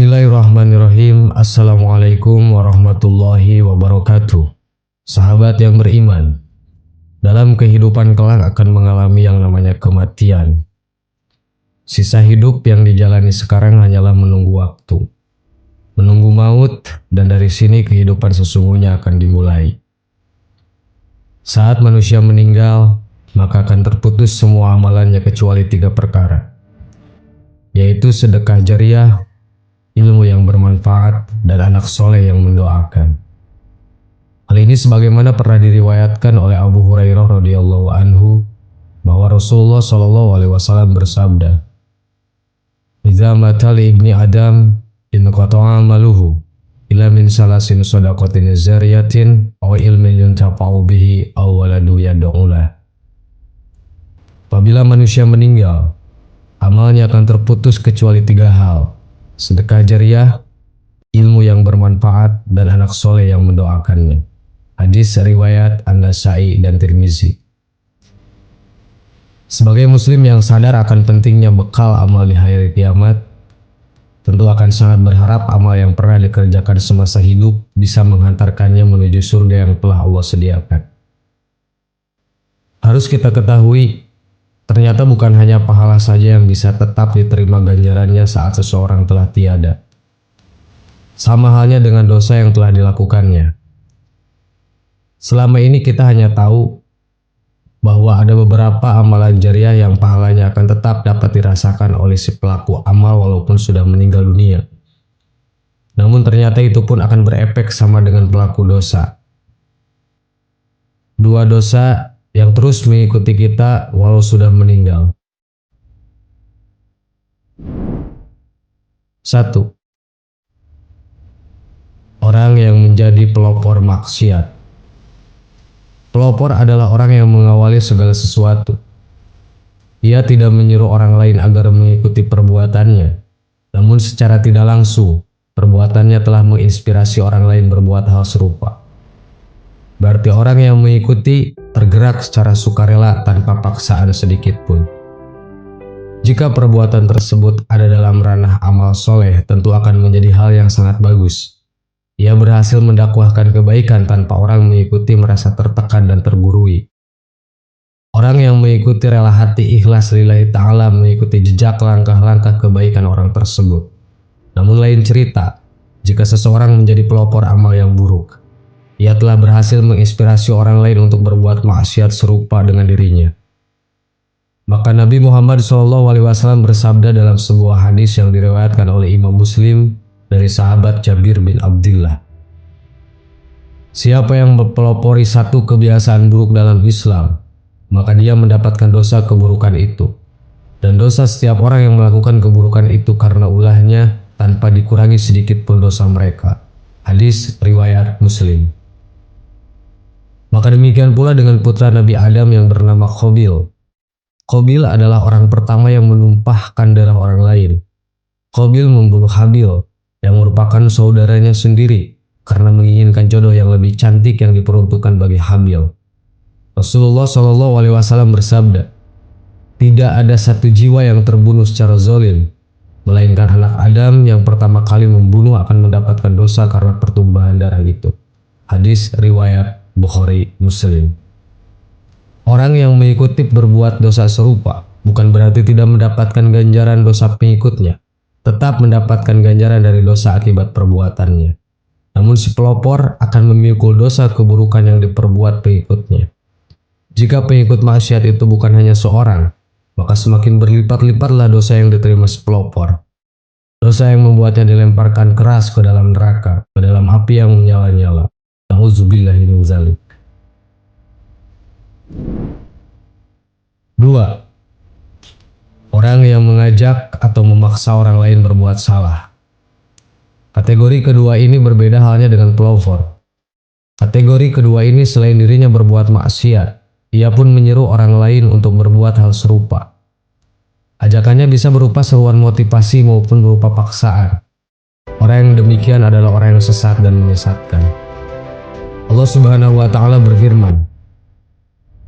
Bismillahirrahmanirrahim. Assalamualaikum warahmatullahi wabarakatuh. Sahabat yang beriman, dalam kehidupan kelak akan mengalami yang namanya kematian. Sisa hidup yang dijalani sekarang hanyalah menunggu waktu, menunggu maut, dan dari sini kehidupan sesungguhnya akan dimulai. Saat manusia meninggal, maka akan terputus semua amalannya kecuali 3 perkara, yaitu sedekah jariah, ilmu yang bermanfaat, dan anak soleh yang mendoakan. Hal ini sebagaimana pernah diriwayatkan oleh Abu Hurairah radhiyallahu anhu bahwa Rasulullah shallallahu alaihi wasallam bersabda, "Idza mata li ibni Adam inqata'a amaluhu illa min salasin shadaqatin jariyatin aw ilmin yuntafa'u bihi aw waladu yad'u lah." Apabila manusia meninggal, amalnya akan terputus kecuali 3 hal: sedekah jariah, ilmu yang bermanfaat, dan anak soleh yang mendoakannya. Hadis riwayat An-Nasa'i dan Tirmizi. Sebagai muslim yang sadar akan pentingnya bekal amal di hari kiamat, tentu akan sangat berharap amal yang pernah dikerjakan semasa hidup bisa menghantarkannya menuju surga yang telah Allah sediakan. Harus kita ketahui, ternyata bukan hanya pahala saja yang bisa tetap diterima ganjarannya saat seseorang telah tiada. Sama halnya dengan dosa yang telah dilakukannya. Selama ini kita hanya tahu bahwa ada beberapa amalan jariah yang pahalanya akan tetap dapat dirasakan oleh si pelaku amal walaupun sudah meninggal dunia. Namun ternyata itu pun akan berefek sama dengan pelaku dosa. 2 dosa yang terus mengikuti kita walau sudah meninggal. 1. Orang yang menjadi pelopor maksiat. Pelopor adalah orang yang mengawali segala sesuatu. Ia tidak menyuruh orang lain agar mengikuti perbuatannya, namun secara tidak langsung, perbuatannya telah menginspirasi orang lain berbuat hal serupa. Berarti orang yang mengikuti tergerak secara sukarela tanpa paksaan sedikit pun. Jika perbuatan tersebut ada dalam ranah amal soleh, tentu akan menjadi hal yang sangat bagus. Ia berhasil mendakwahkan kebaikan tanpa orang mengikuti merasa tertekan dan tergurui. Orang yang mengikuti rela hati ikhlas lillahi ta'ala mengikuti jejak langkah-langkah kebaikan orang tersebut. Namun lain cerita, jika seseorang menjadi pelopor amal yang buruk, ia telah berhasil menginspirasi orang lain untuk berbuat maksiat serupa dengan dirinya. Maka Nabi Muhammad SAW bersabda dalam sebuah hadis yang diriwayatkan oleh Imam Muslim dari sahabat Jabir bin Abdullah, "Siapa yang mempelopori satu kebiasaan buruk dalam Islam, maka dia mendapatkan dosa keburukan itu. Dan dosa setiap orang yang melakukan keburukan itu karena ulahnya tanpa dikurangi sedikit pun dosa mereka." Hadis riwayat Muslim. Maka demikian pula dengan putra Nabi Adam yang bernama Qabil. Qabil adalah orang pertama yang menumpahkan darah orang lain. Qabil membunuh Habil yang merupakan saudaranya sendiri karena menginginkan jodoh yang lebih cantik yang diperuntukkan bagi Habil. Rasulullah SAW bersabda, "Tidak ada satu jiwa yang terbunuh secara zalim, melainkan anak Adam yang pertama kali membunuh akan mendapatkan dosa karena pertumbuhan darah itu." Hadis riwayat Bukhari Muslim. Orang yang mengikuti berbuat dosa serupa bukan berarti tidak mendapatkan ganjaran dosa pengikutnya, tetap mendapatkan ganjaran dari dosa akibat perbuatannya. Namun si pelopor akan memikul dosa keburukan yang diperbuat pengikutnya. Jika pengikut maksiat itu bukan hanya seorang, maka semakin berlipat-lipatlah dosa yang diterima si pelopor. Dosa yang membuatnya dilemparkan keras ke dalam neraka, ke dalam api yang menyala-nyala. Nauzubillahi min dzalik. 2. Orang yang mengajak atau memaksa orang lain berbuat salah. Kategori kedua ini berbeda halnya dengan pelopor. Kategori kedua ini selain dirinya berbuat maksiat, ia pun menyeru orang lain untuk berbuat hal serupa. Ajakannya bisa berupa seruan motivasi maupun berupa paksaan. Orang yang demikian adalah orang yang sesat dan menyesatkan. Allah Subhanahu wa Ta'ala berfirman,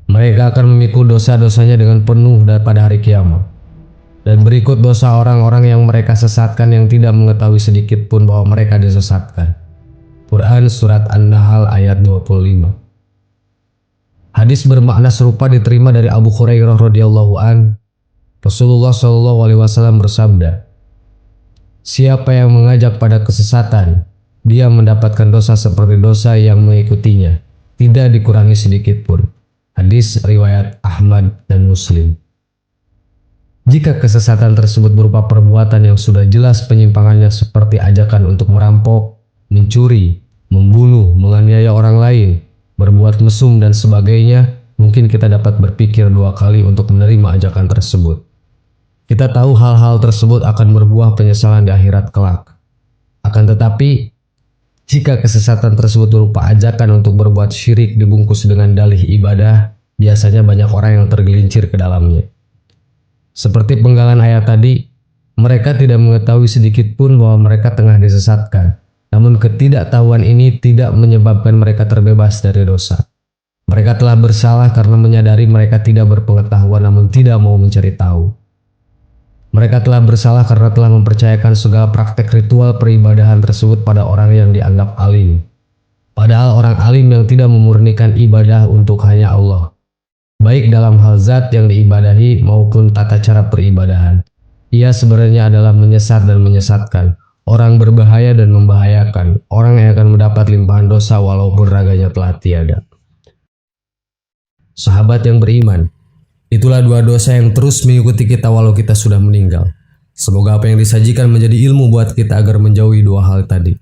"Mereka akan memikul dosa-dosanya dengan penuh pada hari kiamat. Dan berikut dosa orang-orang yang mereka sesatkan yang tidak mengetahui sedikit pun bahwa mereka disesatkan. Quran Surat An-Nahl ayat 25. Hadis bermakna serupa diterima dari Abu Hurairah radhiyallahu an. Rasulullah shallallahu alaihi wasallam bersabda, "Siapa yang mengajak pada kesesatan, dia mendapatkan dosa seperti dosa yang mengikutinya, tidak dikurangi sedikit pun." Hadis riwayat Ahmad dan Muslim. Jika kesesatan tersebut berupa perbuatan yang sudah jelas penyimpangannya seperti ajakan untuk merampok, mencuri, membunuh, menganiaya orang lain, berbuat mesum dan sebagainya, mungkin kita dapat berpikir dua kali untuk menerima ajakan tersebut. Kita tahu hal-hal tersebut akan berbuah penyesalan di akhirat kelak. Akan tetapi, jika kesesatan tersebut berupa ajakan untuk berbuat syirik dibungkus dengan dalih ibadah, biasanya banyak orang yang tergelincir ke dalamnya. Seperti penggalan ayat tadi, mereka tidak mengetahui sedikit pun bahwa mereka tengah disesatkan. Namun ketidaktahuan ini tidak menyebabkan mereka terbebas dari dosa. Mereka telah bersalah karena menyadari mereka tidak berpengetahuan namun tidak mau mencari tahu. Mereka telah bersalah karena telah mempercayakan segala praktek ritual peribadahan tersebut pada orang yang dianggap alim. Padahal orang alim yang tidak memurnikan ibadah untuk hanya Allah, baik dalam hal zat yang diibadahi maupun tata cara peribadahan. Ia sebenarnya adalah menyesat dan menyesatkan, orang berbahaya dan membahayakan, orang yang akan mendapat limpahan dosa walaupun raganya telah tiada. Sahabat yang beriman, itulah dua dosa yang terus mengikuti kita walau kita sudah meninggal. Semoga apa yang disajikan menjadi ilmu buat kita agar menjauhi dua hal tadi.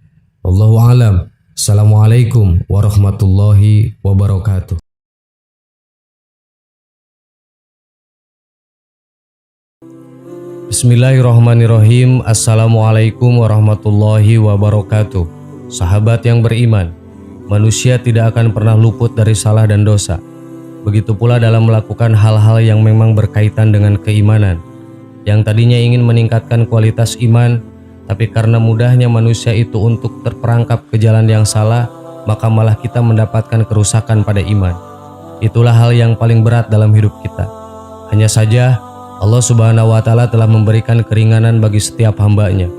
Wallahu a'lam. Assalamualaikum warahmatullahi wabarakatuh. Bismillahirrahmanirrahim. Assalamualaikum warahmatullahi wabarakatuh. Sahabat yang beriman, manusia tidak akan pernah luput dari salah dan dosa. Begitu pula dalam melakukan hal-hal yang memang berkaitan dengan keimanan, yang tadinya ingin meningkatkan kualitas iman, tapi karena mudahnya manusia itu untuk terperangkap ke jalan yang salah, maka malah kita mendapatkan kerusakan pada iman. Itulah hal yang paling berat dalam hidup kita. Hanya saja Allah Subhanahu wa Ta'ala telah memberikan keringanan bagi setiap hambanya.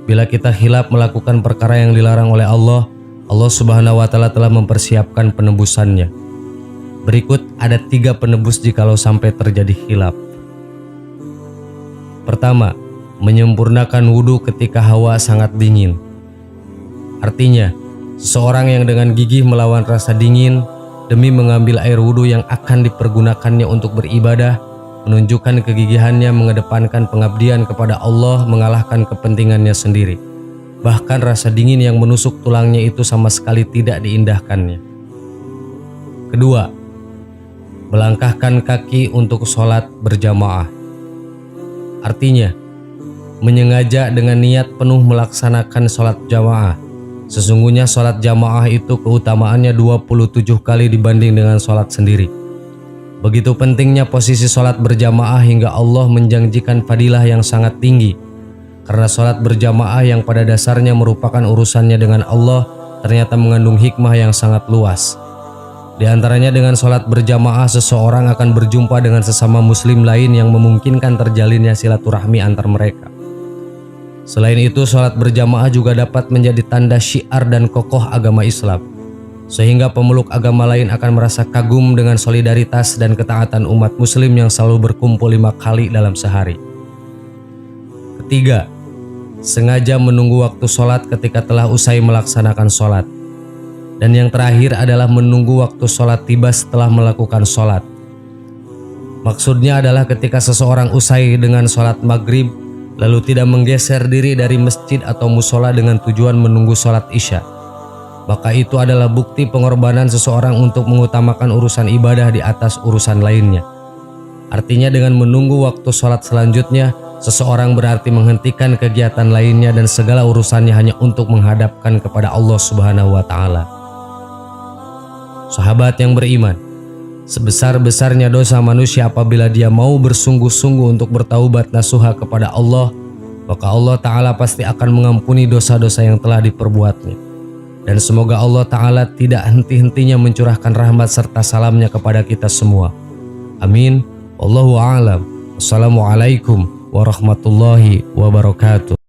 Bila kita khilaf melakukan perkara yang dilarang oleh Allah, Allah Subhanahu wa Ta'ala telah mempersiapkan penebusannya. Berikut ada 3 penebus jikalau sampai terjadi khilaf. Pertama, menyempurnakan wudhu ketika hawa sangat dingin. Artinya, seseorang yang dengan gigih melawan rasa dingin demi mengambil air wudhu yang akan dipergunakannya untuk beribadah, menunjukkan kegigihannya mengedepankan pengabdian kepada Allah mengalahkan kepentingannya sendiri. Bahkan rasa dingin yang menusuk tulangnya itu sama sekali tidak diindahkannya. Kedua, melangkahkan kaki untuk sholat berjamaah. Artinya, menyengaja dengan niat penuh melaksanakan sholat jamaah. Sesungguhnya sholat jamaah itu keutamaannya 27 kali dibanding dengan sholat sendiri. Begitu pentingnya posisi sholat berjamaah hingga Allah menjanjikan fadilah yang sangat tinggi. Karena sholat berjamaah yang pada dasarnya merupakan urusannya dengan Allah ternyata mengandung hikmah yang sangat luas. Di antaranya dengan sholat berjamaah seseorang akan berjumpa dengan sesama muslim lain yang memungkinkan terjalinnya silaturahmi antar mereka. Selain itu, sholat berjamaah juga dapat menjadi tanda syiar dan kokoh agama Islam, sehingga pemeluk agama lain akan merasa kagum dengan solidaritas dan ketaatan umat muslim yang selalu berkumpul 5 kali dalam sehari. Ketiga, sengaja menunggu waktu sholat ketika telah usai melaksanakan sholat. Dan yang terakhir adalah menunggu waktu sholat tiba setelah melakukan sholat. Maksudnya adalah ketika seseorang usai dengan sholat maghrib, lalu tidak menggeser diri dari masjid atau musola dengan tujuan menunggu sholat isya, maka itu adalah bukti pengorbanan seseorang untuk mengutamakan urusan ibadah di atas urusan lainnya. Artinya dengan menunggu waktu sholat selanjutnya, seseorang berarti menghentikan kegiatan lainnya dan segala urusannya hanya untuk menghadapkan kepada Allah Subhanahu wa Ta'ala. Sahabat yang beriman, sebesar-besarnya dosa manusia apabila dia mau bersungguh-sungguh untuk bertaubat nasuha kepada Allah, maka Allah Ta'ala pasti akan mengampuni dosa-dosa yang telah diperbuatnya. Dan semoga Allah Ta'ala tidak henti-hentinya mencurahkan rahmat serta salamnya kepada kita semua. Amin. Wallahu a'lam. Wassalamualaikum warahmatullahi wabarakatuh.